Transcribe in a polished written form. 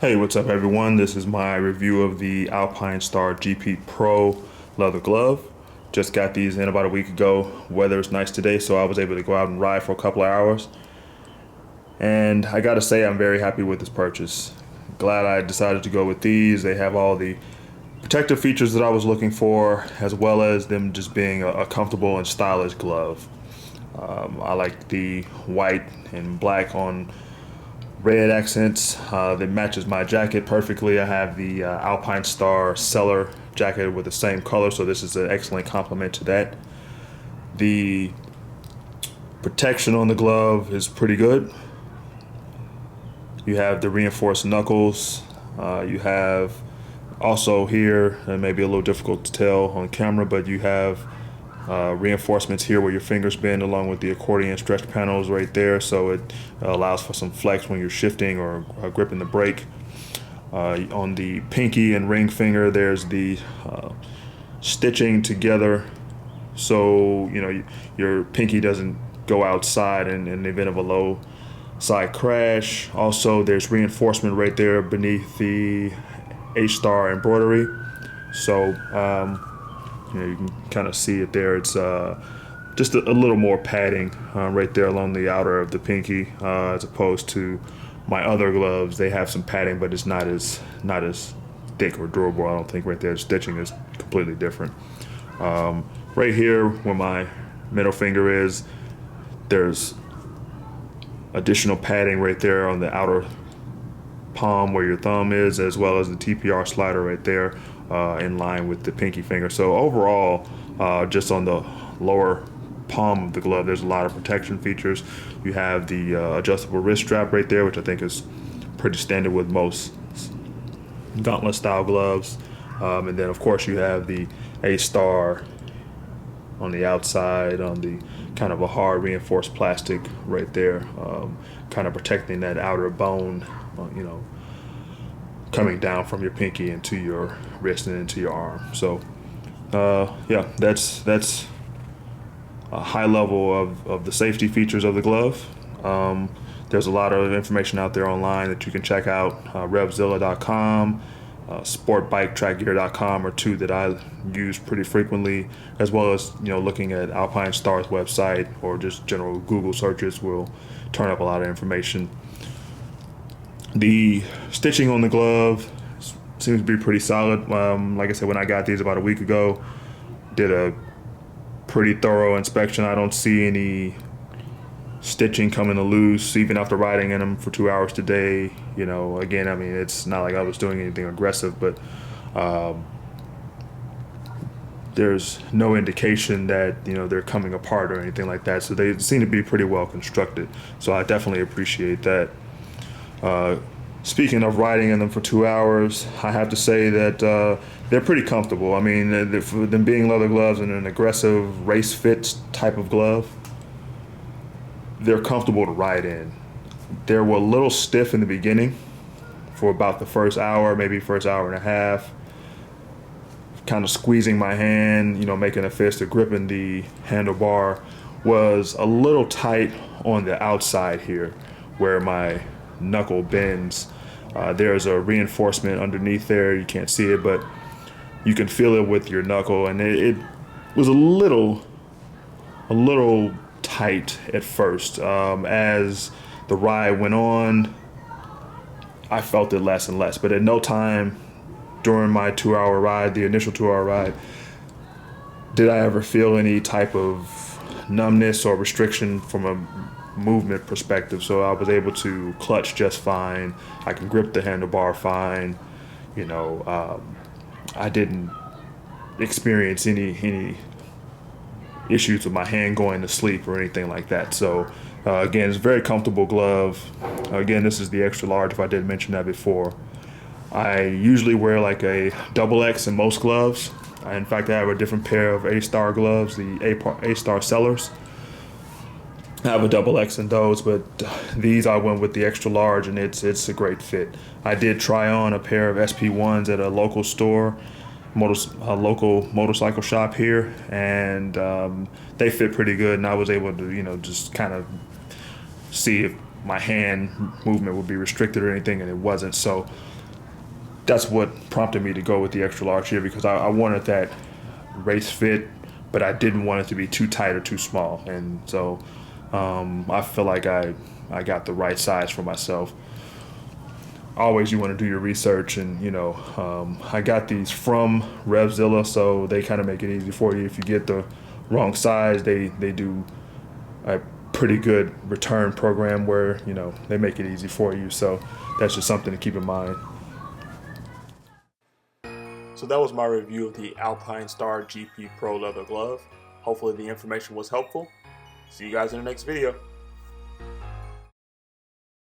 Hey, what's up, everyone? This is my review of the Alpinestars GP Pro leather glove. Just got these in about a week ago. Weather's nice today, so I was able to go out and ride for a couple of hours. And I gotta say, I'm very happy with this purchase. Glad I decided to go with these. They have all the protective features that I was looking for, as well as them just being a comfortable and stylish glove. I like the white and black on red accents that matches my jacket perfectly. I have the Alpinestars Cellar jacket with the same color, so this is an excellent complement to that. The protection on the glove is pretty good. You have the reinforced knuckles. You have also here, and maybe a little difficult to tell on camera, but you have reinforcements here where your fingers bend, along with the accordion stretch panels right there, so it allows for some flex when you're shifting or gripping the brake. On the pinky and ring finger, there's the stitching together, so your pinky doesn't go outside in the event of a low side crash. Also, there's reinforcement right there beneath the H-star embroidery, so you can kind of see it there. It's just a little more padding right there along the outer of the pinky, as opposed to my other gloves. They have some padding, but it's not as thick or durable. I don't think right there. The stitching is completely different. Right here where my middle finger is, there's additional padding right there on the outer palm where your thumb is, as well as the TPR slider right there in line with the pinky finger. So overall, just on the lower palm of the glove, there's a lot of protection features. You have the adjustable wrist strap right there, which I think is pretty standard with most gauntlet style gloves. And then of course you have the A-star on the outside, on the kind of a hard reinforced plastic right there, kind of protecting that outer bone, coming down from your pinky into your wrist and into your arm. So yeah, that's a high level of the safety features of the glove. There's a lot of information out there online that you can check out. Revzilla.com, sportbiketrackgear.com are two that I use pretty frequently, as well as looking at Alpinestars website or just general Google searches will turn up a lot of information. The stitching on the glove seems to be pretty solid. Like I said, when I got these about a week ago, did a pretty thorough inspection. I don't see any stitching coming loose, even after riding in them for 2 hours today. Again, I mean, it's not like I was doing anything aggressive, but there's no indication that they're coming apart or anything like that. So they seem to be pretty well constructed. So I definitely appreciate that. Speaking of riding in them for 2 hours, I have to say that they're pretty comfortable. I mean, for them being leather gloves and an aggressive race fit type of glove, they're comfortable to ride in. They were a little stiff in the beginning for about the first hour, maybe first hour and a half, kind of squeezing my hand, making a fist or gripping the handlebar was a little tight on the outside here where my knuckle bends. There's a reinforcement underneath there. You can't see it, but you can feel it with your knuckle, and it was a little tight at first. As the ride went on, I felt it less and less, but at no time during my 2-hour ride, the initial 2-hour ride, did I ever feel any type of numbness or restriction from a movement perspective. So I was able to clutch just fine. I can grip the handlebar fine. I didn't experience any issues with my hand going to sleep or anything like that. So again, it's a very comfortable glove. Again, this is the extra large, if I didn't mention that before. I usually wear like a double X in most gloves. In fact, I have a different pair of A-star gloves, the A-star Cellars. I have a double X in those, but these I went with the extra large, and it's a great fit. I did try on a pair of SP1s at a local store, a local motorcycle shop here, and they fit pretty good, and I was able to just kind of see if my hand movement would be restricted or anything, and it wasn't. So that's what prompted me to go with the extra large here, because I wanted that race fit, but I didn't want it to be too tight or too small. And so I feel like I got the right size for myself. Always you want to do your research, and I got these from Revzilla, so they kind of make it easy for you. If you get the wrong size, they do a pretty good return program where they make it easy for you. So that's just something to keep in mind. So that was my review of the Alpinestars GP Pro leather glove. Hopefully the information was helpful. See you guys in the next video.